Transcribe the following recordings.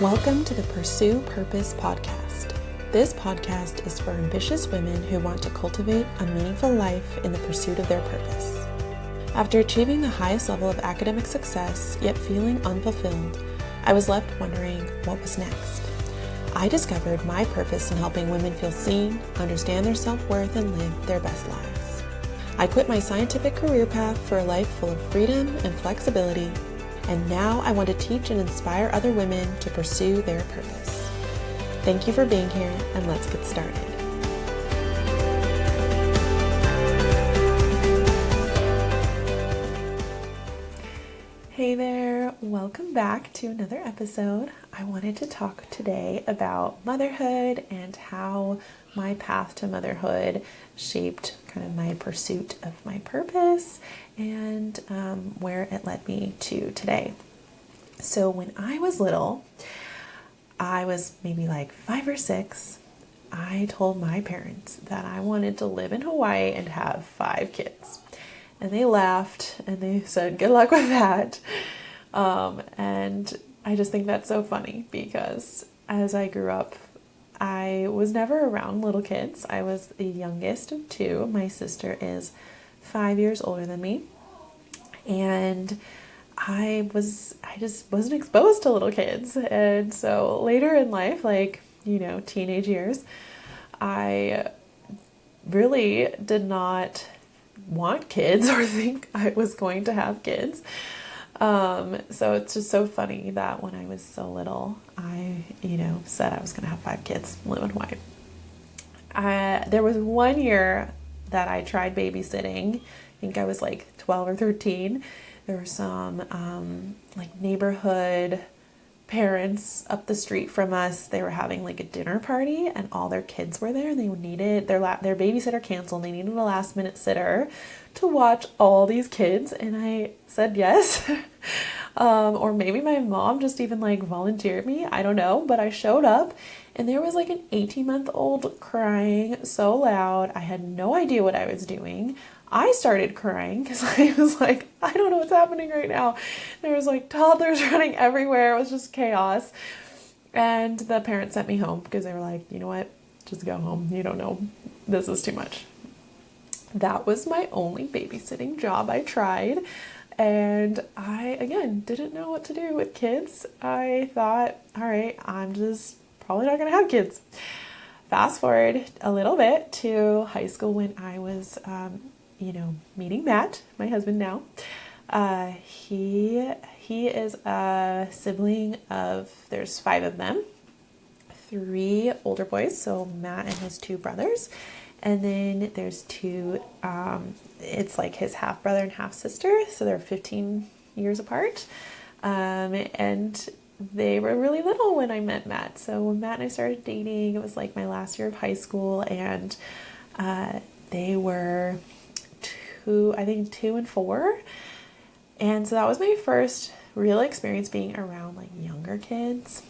Welcome to the Pursue Purpose podcast. This podcast is for ambitious women who want to cultivate a meaningful life in the pursuit of their purpose. After achieving the highest level of academic success, yet feeling unfulfilled, I was left wondering what was next. I discovered my purpose in helping women feel seen, understand their self-worth, and live their best lives. I quit my scientific career path for a life full of freedom and flexibility, and now I want to teach and inspire other women to pursue their purpose. Thank you for being here, and let's get started. Hey there, welcome back to another episode. I wanted to talk today about motherhood and how my path to motherhood shaped kind of my pursuit of my purpose and where it led me to today. So when I was little, I was maybe like 5 or 6, I told my parents that I wanted to live in Hawaii and have 5 kids. And they laughed and they said, good luck with that. And I just think that's so funny because as I grew up, I was never around little kids. I was the youngest of 2. My sister is 5 years older than me. And I just wasn't exposed to little kids. And so later in life, teenage years, I really did not want kids or think I was going to have kids. So it's just so funny that when I was so little, I, said I was going to have 5 kids, live in Hawaii. There was one year that I tried babysitting. I think I was like 12 or 13. There were some, neighborhood parents up the street from us. They were having like a dinner party and all their kids were there and they needed their babysitter canceled. They needed a last minute sitter to watch all these kids. And I said yes. Or maybe my mom just even volunteered me. I don't know, but I showed up and there was an 18-month-old crying so loud. I had no idea what I was doing. I started crying because I was like, I don't know what's happening right now. There was toddlers running everywhere. It was just chaos. And the parents sent me home because they were like, you know what, just go home. You don't know. This is too much. That was my only babysitting job I tried. And I, again, didn't know what to do with kids. I thought, all right, I'm just probably not going to have kids. Fast forward a little bit to high school when I was, meeting Matt, my husband now. He is a sibling of, there's 5 of them, 3 older boys. So Matt and his 2 brothers. And then there's 2, it's like his half brother and half sister. So they're 15 years apart. And they were really little when I met Matt. So when Matt and I started dating, it was like my last year of high school and, they were 2 and 4. And so that was my first real experience being around younger kids.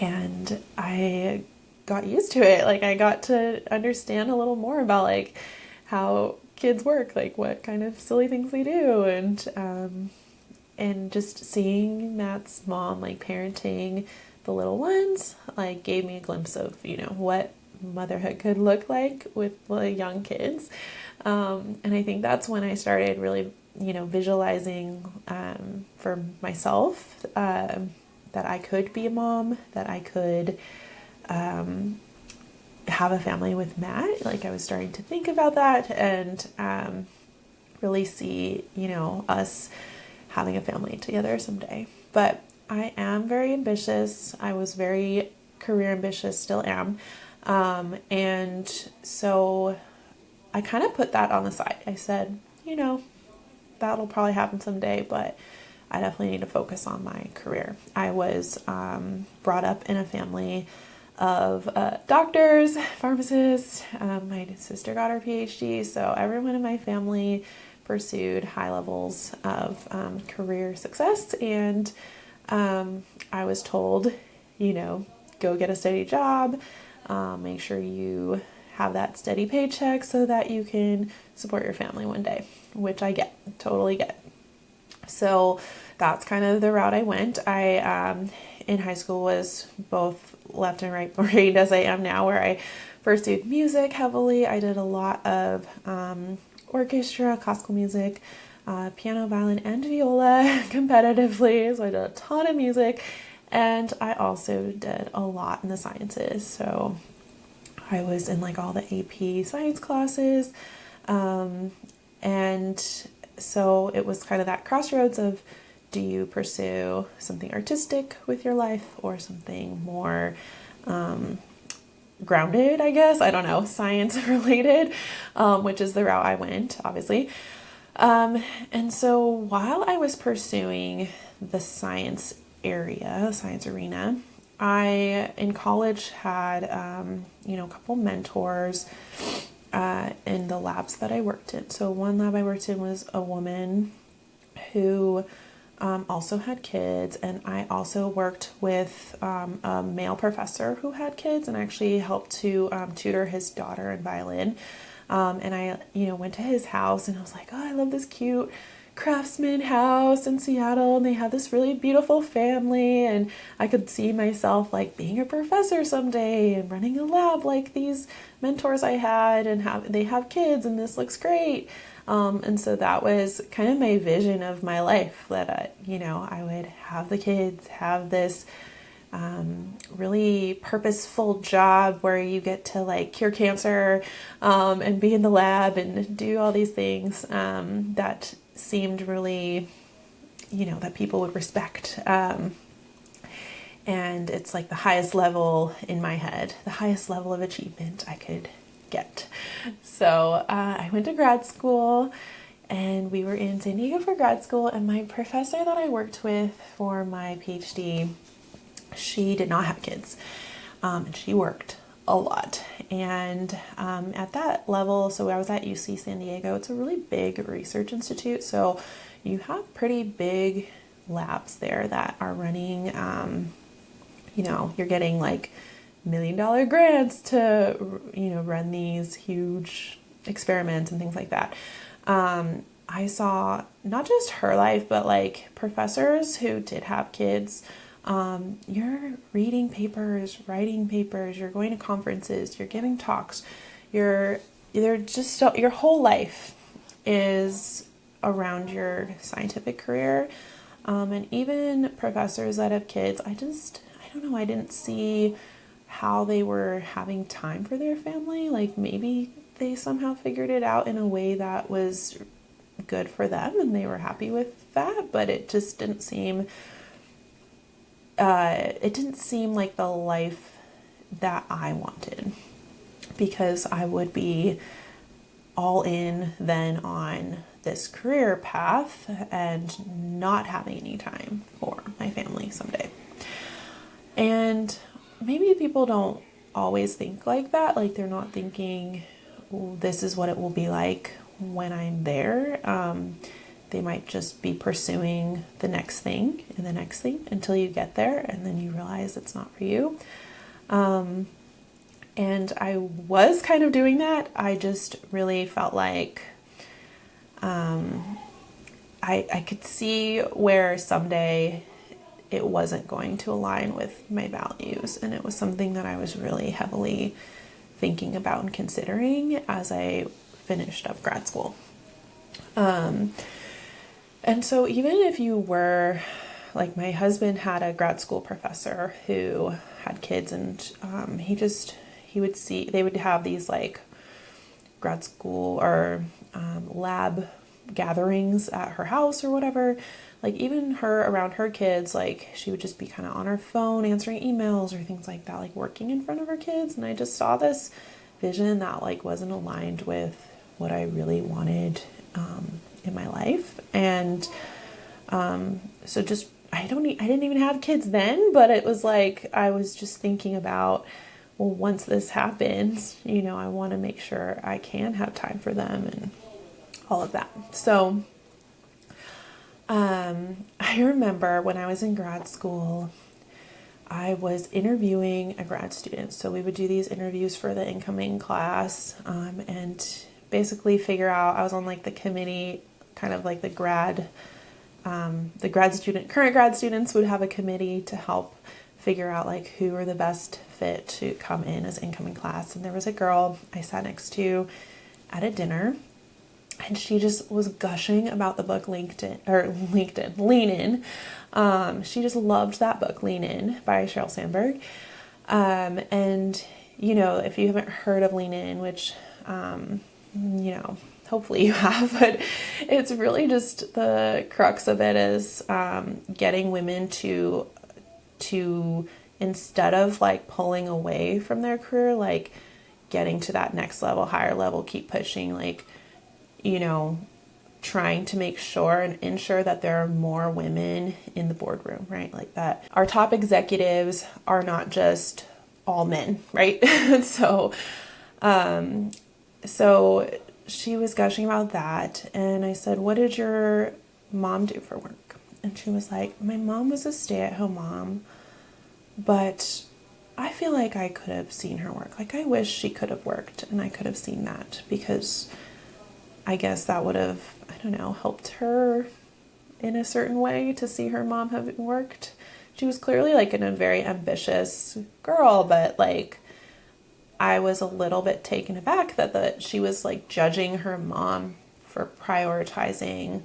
And I got used to it. I got to understand a little more about how kids work, what kind of silly things they do. And just seeing Matt's mom, parenting the little ones, gave me a glimpse of, what motherhood could look like with young kids. And I think that's when I started really, visualizing for myself that I could be a mom, that I could have a family with Matt. I was starting to think about that and really see, us having a family together someday. But I am very ambitious. I was very career ambitious, still am. And so I kind of put that on the side. I said, that'll probably happen someday, but I definitely need to focus on my career. I was brought up in a family of doctors, pharmacists. My sister got her PhD, so everyone in my family pursued high levels of career success. And I was told, go get a steady job, make sure you have that steady paycheck so that you can support your family one day, which I totally get. So that's kind of the route I went. I, in high school, was both left and right brained as I am now, where I pursued music heavily. I did a lot of orchestra, classical music, piano, violin, and viola competitively. So I did a ton of music, and I also did a lot in the sciences. So I was in like all the AP science classes, and so it was kind of that crossroads of, do you pursue something artistic with your life or something more grounded, I guess? I don't know, science related, which is the route I went, obviously. And so while I was pursuing the science arena, I, in college, had, a couple mentors in the labs that I worked in. So one lab I worked in was a woman who also had kids, and I also worked with a male professor who had kids, and actually helped to tutor his daughter in violin. And I, went to his house, and I was like, oh, I love this cute craftsman house in Seattle, and they have this really beautiful family, and I could see myself like being a professor someday and running a lab like these mentors I had, and they have kids, and this looks great. And so that was kind of my vision of my life, that, I would have the kids, have this really purposeful job where you get to like cure cancer, and be in the lab and do all these things, that seemed really, that people would respect. And it's like the highest level in my head, the highest level of achievement I could get. So I went to grad school, and we were in San Diego for grad school, and my professor that I worked with for my PhD, she did not have kids, and she worked a lot. And at that level, so I was at UC San Diego, it's a really big research institute, so you have pretty big labs there that are running, you're getting like $1 million grants to, run these huge experiments and things like that. I saw not just her life, but like professors who did have kids. You're reading papers, writing papers, you're going to conferences, you're giving talks, your whole life is around your scientific career. And even professors that have kids, I don't know, I didn't see how they were having time for their family. Like maybe they somehow figured it out in a way that was good for them and they were happy with that, but it just didn't seem like the life that I wanted, because I would be all in then on this career path and not having any time for my family someday. And maybe people don't always think like that. Like they're not thinking, this is what it will be like when I'm there. They might just be pursuing the next thing and the next thing until you get there, and then you realize it's not for you. And I was kind of doing that. I just really felt like I could see where someday it wasn't going to align with my values, and it was something that I was really heavily thinking about and considering as I finished up grad school. And so even if you were, like my husband had a grad school professor who had kids, and they would have these like grad school or lab gatherings at her house or whatever. Like even her, around her kids, like she would just be kind of on her phone answering emails or things like that, like working in front of her kids. And I just saw this vision that like wasn't aligned with what I really wanted in my life. And so just I didn't even have kids then, but it was like I was just thinking about, well, once this happens, I want to make sure I can have time for them and all of that. So I remember when I was in grad school, I was interviewing a grad student. So we would do these interviews for the incoming class, and basically figure out, I was on like the committee, kind of like the grad the current grad students would have a committee to help figure out like who are the best fit to come in as incoming class. And there was a girl I sat next to at a dinner, and she just was gushing about the book Lean In. She just loved that book, Lean In by Sheryl Sandberg. And you know, if you haven't heard of Lean In, which, you know, hopefully you have, but it's really just the crux of it is, getting women to instead of like pulling away from their career, like getting to that next level, higher level, keep pushing, like, you know, trying to make sure and ensure that there are more women in the boardroom, right? Like that our top executives are not just all men, right? So she was gushing about that. And I said, what did your mom do for work? And she was like, my mom was a stay-at-home mom, but I feel like I could have seen her work. Like, I wish she could have worked and I could have seen that, because I guess that would have, I don't know, helped her in a certain way to see her mom have worked. She was clearly like a very ambitious girl, but like I was a little bit taken aback that she was like judging her mom for prioritizing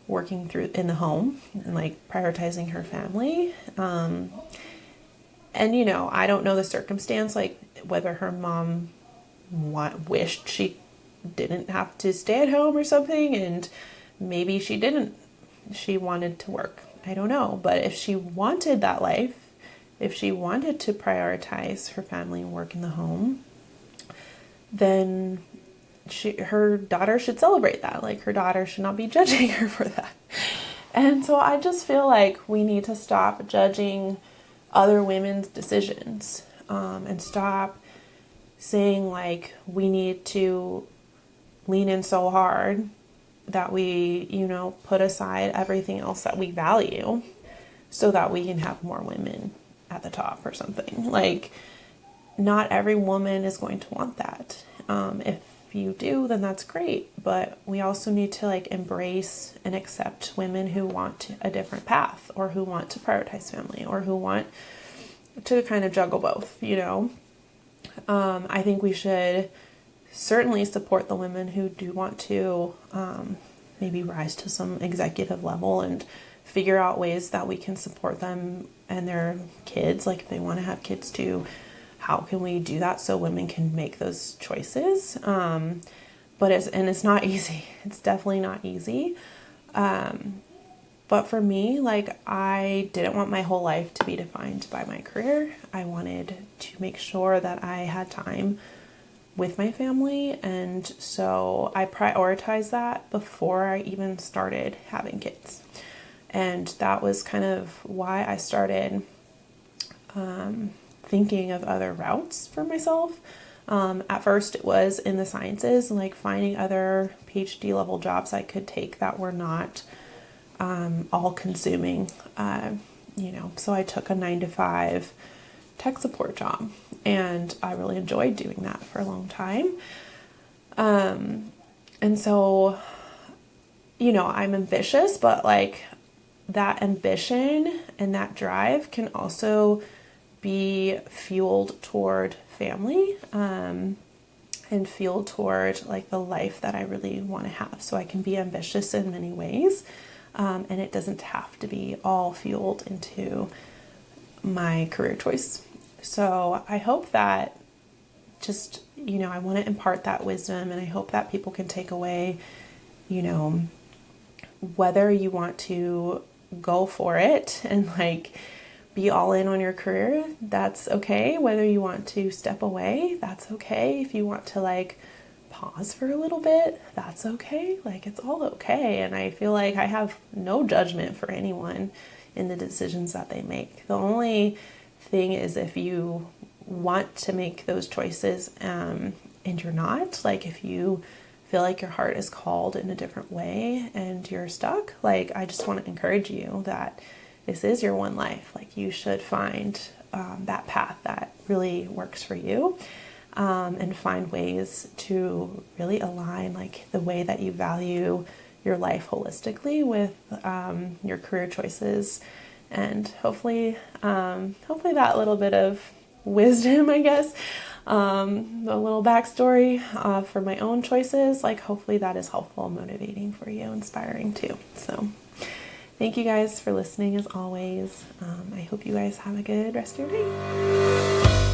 working through in the home and like prioritizing her family. And you know, I don't know the circumstance, like whether her mom wished she didn't have to stay at home or something, and maybe she didn't. She wanted to work. I don't know. But if she wanted that life, if she wanted to prioritize her family and work in the home, then her daughter should celebrate that. Like, her daughter should not be judging her for that. And so I just feel like we need to stop judging other women's decisions, and stop saying like we need to lean in so hard that we, you know, put aside everything else that we value so that we can have more women at the top or something. Like, not every woman is going to want that. If you do, then that's great. But we also need to like embrace and accept women who want a different path, or who want to prioritize family, or who want to kind of juggle both, you know. I think we should certainly support the women who do want to maybe rise to some executive level, and figure out ways that we can support them and their kids. Like, if they want to have kids too, how can we do that so women can make those choices? But it's not easy. It's definitely not easy. But for me, like, I didn't want my whole life to be defined by my career. I wanted to make sure that I had time with my family. And so I prioritized that before I even started having kids. And that was kind of why I started thinking of other routes for myself. At first it was in the sciences, like finding other PhD level jobs I could take that were not all consuming, you know. So I took a 9-to-5 tech support job, and I really enjoyed doing that for a long time. And so, you know, I'm ambitious, but like that ambition and that drive can also be fueled toward family, and fueled toward like the life that I really want to have. So I can be ambitious in many ways, and it doesn't have to be all fueled into my career choice. So I hope that just, you know, I want to impart that wisdom, and I hope that people can take away, you know, whether you want to go for it and like be all in on your career, that's okay. Whether you want to step away, that's okay. If you want to like pause for a little bit, that's okay. Like, it's all okay. And I feel like I have no judgment for anyone in the decisions that they make. The only thing is, if you want to make those choices, and you're not, like, if you feel like your heart is called in a different way and you're stuck, like, I just want to encourage you that this is your one life. Like, you should find that path that really works for you, and find ways to really align like the way that you value your life holistically with your career choices. And hopefully that little bit of wisdom, I guess, a little backstory for my own choices, like hopefully that is helpful, motivating for you, inspiring too. So thank you guys for listening as always. I hope you guys have a good rest of your day.